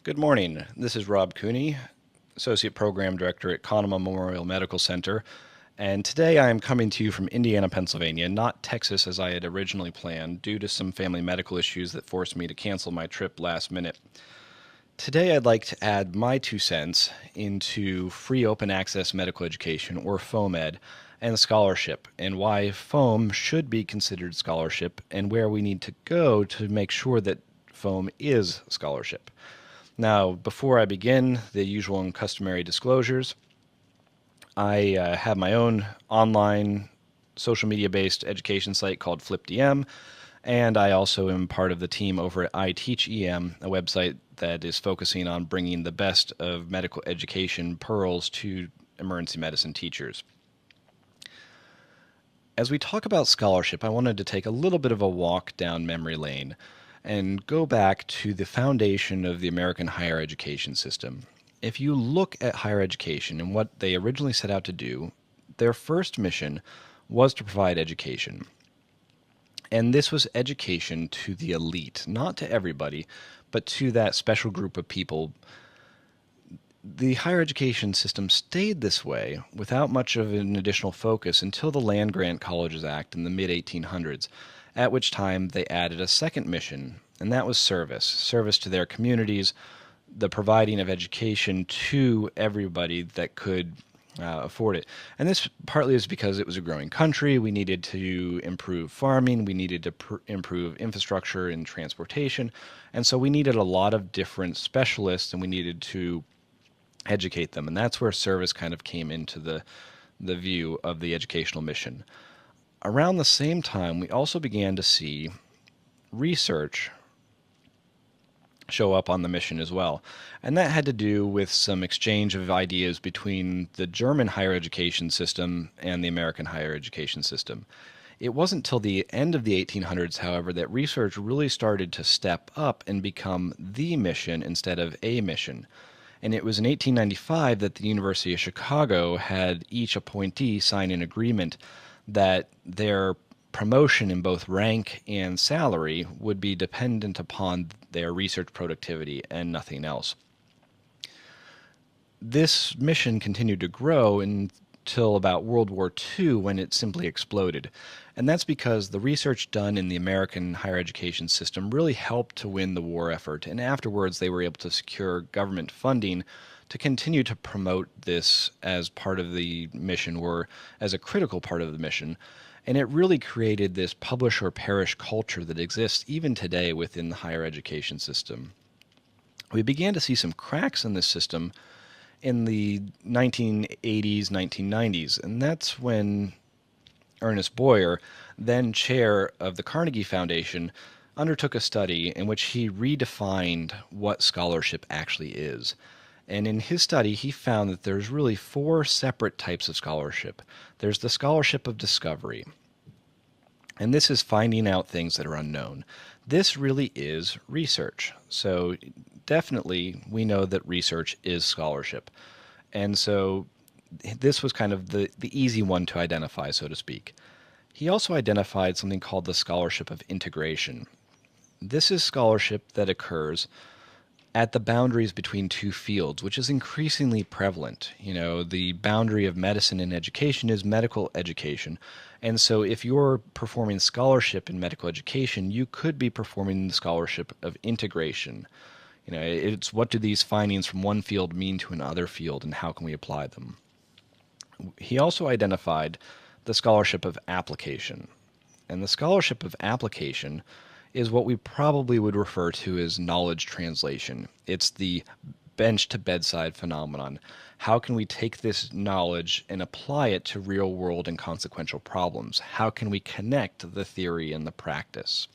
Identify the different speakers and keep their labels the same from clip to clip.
Speaker 1: Good morning. This is Rob Cooney, Associate Program Director at Conema Memorial Medical Center, and today I am coming to you from Indiana, Pennsylvania, not Texas as I had originally planned due to some family medical issues that forced me to cancel my trip last minute. Today I'd like to add my 2 cents into free open access medical education, or FOAMed, and scholarship, and why FOAM should be considered scholarship and where we need to go to make sure that FOAM is scholarship. Now, before I begin the usual and customary disclosures, I have my own online social media-based education site called FlipDM, and I also am part of the team over at iTeachEM, a website that is focusing on bringing the best of medical education pearls to emergency medicine teachers. As we talk about scholarship, I wanted to take a little bit of a walk down memory lane and go back to the foundation of the American higher education system. If you look at higher education and what they originally set out to do, their first mission was to provide education. And this was education to the elite, not to everybody, but to that special group of people. The higher education system stayed this way without much of an additional focus until the Land Grant Colleges Act in the mid-1800s, at which time they added a second mission, and that was service to their communities, the providing of education to everybody that could afford it. And this partly is because it was a growing country. We needed to improve farming. We needed to improve infrastructure and transportation. And so we needed a lot of different specialists, and we needed to educate them. And that's where service kind of came into the view of the educational mission. Around the same time, we also began to see research show up on the mission as well. And that had to do with some exchange of ideas between the German higher education system and the American higher education system. It wasn't till the end of the 1800s, however, that research really started to step up and become the mission instead of a mission. And it was in 1895 that the University of Chicago had each appointee sign an agreement that their promotion in both rank and salary would be dependent upon their research productivity and nothing else. This mission continued to grow until about World War II, when it simply exploded. And that's because the research done in the American higher education system really helped to win the war effort, and afterwards they were able to secure government funding to continue to promote this as part of the mission, or as a critical part of the mission. And it really created this publish or perish culture that exists even today within the higher education system. We began to see some cracks in this system in the 1980s, 1990s, and that's when Ernest Boyer, then chair of the Carnegie Foundation, undertook a study in which he redefined what scholarship actually is. And in his study, he found that there's really 4 separate types of scholarship. There's the scholarship of discovery, and this is finding out things that are unknown. This really is research. So definitely we know that research is scholarship. And so this was kind of the easy one to identify, so to speak. He also identified something called the scholarship of integration. This is scholarship that occurs at the boundaries between 2 fields, which is increasingly prevalent. You know, the boundary of medicine and education is medical education. And so if you're performing scholarship in medical education, you could be performing the scholarship of integration. You know, it's what do these findings from one field mean to another field, and how can we apply them? He also identified the scholarship of application. And the scholarship of application is what we probably would refer to as knowledge translation. It's the bench to bedside phenomenon. How can we take this knowledge and apply it to real world and consequential problems? How can we connect the theory and the practice?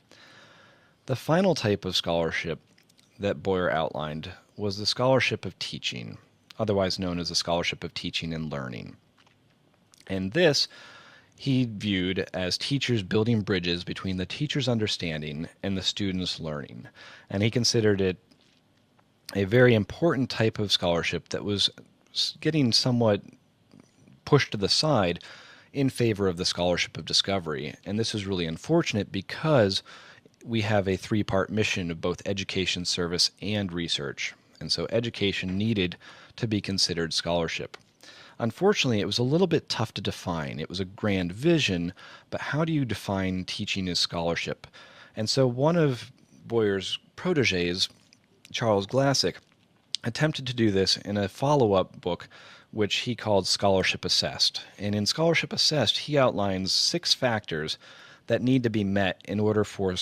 Speaker 1: The final type of scholarship that Boyer outlined was the scholarship of teaching, otherwise known as the scholarship of teaching and learning. And this he viewed as teachers building bridges between the teacher's understanding and the student's learning. And he considered it a very important type of scholarship that was getting somewhat pushed to the side in favor of the scholarship of discovery. And this is really unfortunate because we have a 3-part mission of both education, service, and research. And so education needed to be considered scholarship. Unfortunately, it was a little bit tough to define. It was a grand vision, but how do you define teaching as scholarship? And so one of Boyer's proteges, Charles Glassick, attempted to do this in a follow-up book which he called Scholarship Assessed. And in Scholarship Assessed, he outlines 6 factors that need to be met in order for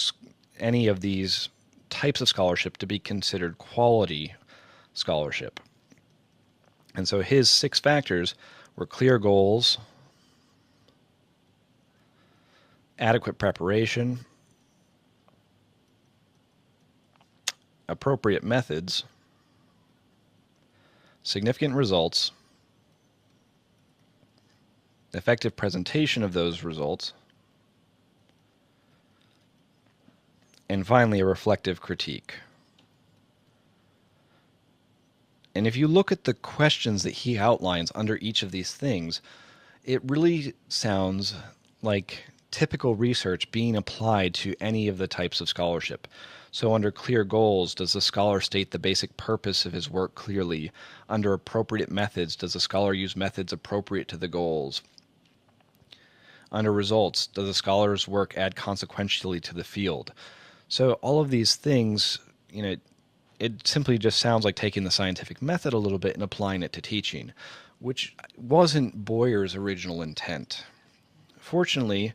Speaker 1: any of these types of scholarship to be considered quality scholarship. And so his 6 factors were clear goals, adequate preparation, appropriate methods, significant results, effective presentation of those results, and finally a reflective critique. And if you look at the questions that he outlines under each of these things, it really sounds like typical research being applied to any of the types of scholarship. So under clear goals, does the scholar state the basic purpose of his work clearly? Under appropriate methods, does the scholar use methods appropriate to the goals? Under results, does the scholar's work add consequentially to the field? So all of these things, it simply just sounds like taking the scientific method a little bit and applying it to teaching, which wasn't Boyer's original intent. Fortunately,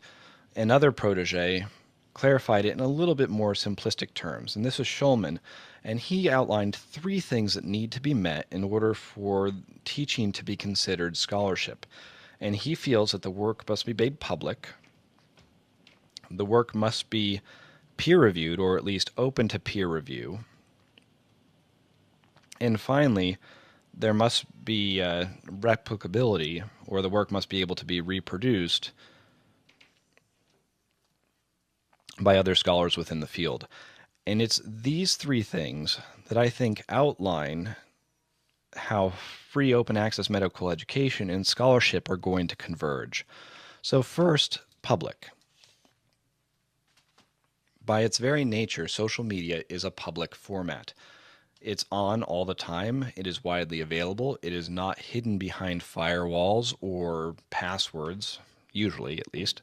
Speaker 1: another protege clarified it in a little bit more simplistic terms, and this is Schulman, and he outlined 3 things that need to be met in order for teaching to be considered scholarship. And he feels that the work must be made public, the work must be peer-reviewed, or at least open to peer review, and finally, there must be replicability, or the work must be able to be reproduced by other scholars within the field. And it's these 3 things that I think outline how free open access medical education and scholarship are going to converge. So first, public. By its very nature, social media is a public format. It's on all the time. It is widely available. It is not hidden behind firewalls or passwords, usually at least.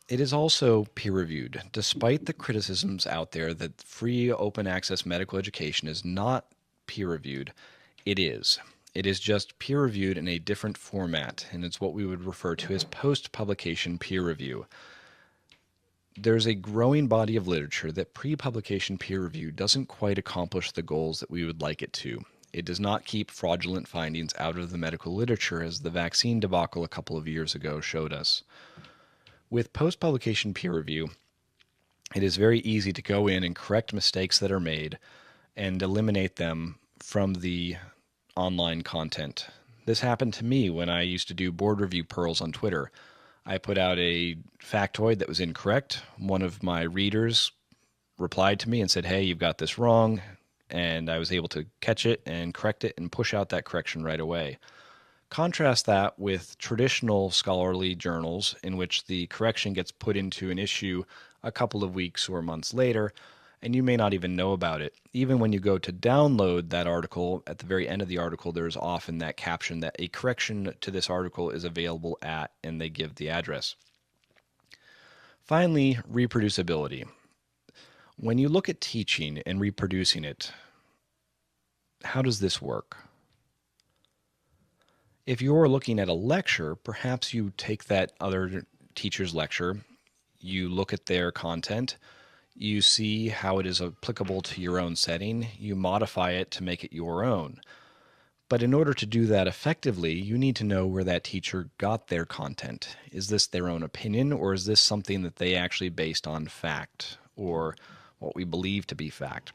Speaker 1: It is also peer-reviewed. Despite the criticisms out there that free open access medical education is not peer-reviewed, it is. It is just peer-reviewed in a different format, and it's what we would refer to as post-publication peer review. There's a growing body of literature that pre-publication peer review doesn't quite accomplish the goals that we would like it to. It does not keep fraudulent findings out of the medical literature, as the vaccine debacle a couple of years ago showed us. With post-publication peer review, it is very easy to go in and correct mistakes that are made and eliminate them from the online content. This happened to me when I used to do board review pearls on Twitter. I put out a factoid that was incorrect. One of my readers replied to me and said, "Hey, you've got this wrong." And I was able to catch it and correct it and push out that correction right away. Contrast that with traditional scholarly journals in which the correction gets put into an issue a couple of weeks or months later, and you may not even know about it. Even when you go to download that article, at the very end of the article, there's often that caption that a correction to this article is available at, and they give the address. Finally, reproducibility. When you look at teaching and reproducing it, how does this work? If you're looking at a lecture, perhaps you take that other teacher's lecture, you look at their content, you see how it is applicable to your own setting, you modify it to make it your own. But in order to do that effectively, you need to know where that teacher got their content. Is this their own opinion, or is this something that they actually based on fact, or what we believe to be fact?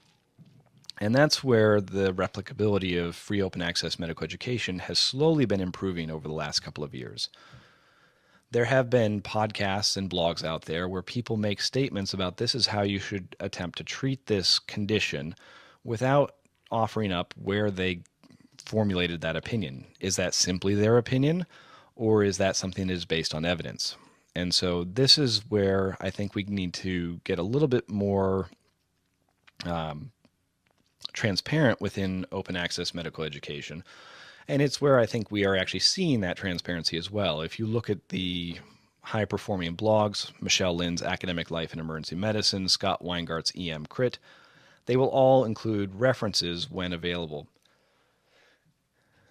Speaker 1: And that's where the replicability of free open access medical education has slowly been improving over the last couple of years. There have been podcasts and blogs out there where people make statements about this is how you should attempt to treat this condition without offering up where they formulated that opinion. Is that simply their opinion, or is that something that is based on evidence? And so this is where I think we need to get a little bit more transparent within open access medical education. And it's where I think we are actually seeing that transparency as well. If you look at the high performing blogs, Michelle Lynn's Academic Life in Emergency Medicine, Scott Weingart's EM Crit, they will all include references when available.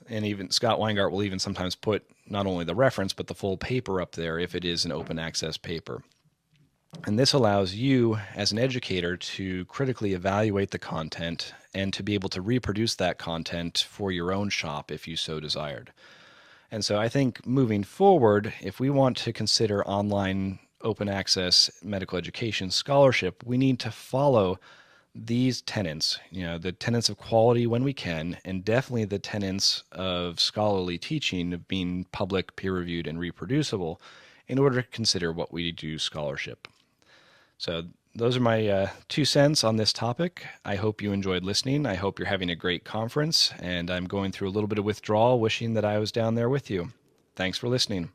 Speaker 1: And even Scott Weingart will even sometimes put not only the reference, but the full paper up there if it is an open access paper. And this allows you as an educator to critically evaluate the content and to be able to reproduce that content for your own shop if you so desired. And so I think moving forward, if we want to consider online open access medical education scholarship, we need to follow these tenets, the tenets of quality when we can, and definitely the tenets of scholarly teaching of being public, peer-reviewed, and reproducible in order to consider what we do scholarship. So those are my 2 cents on this topic. I hope you enjoyed listening. I hope you're having a great conference, and I'm going through a little bit of withdrawal, wishing that I was down there with you. Thanks for listening.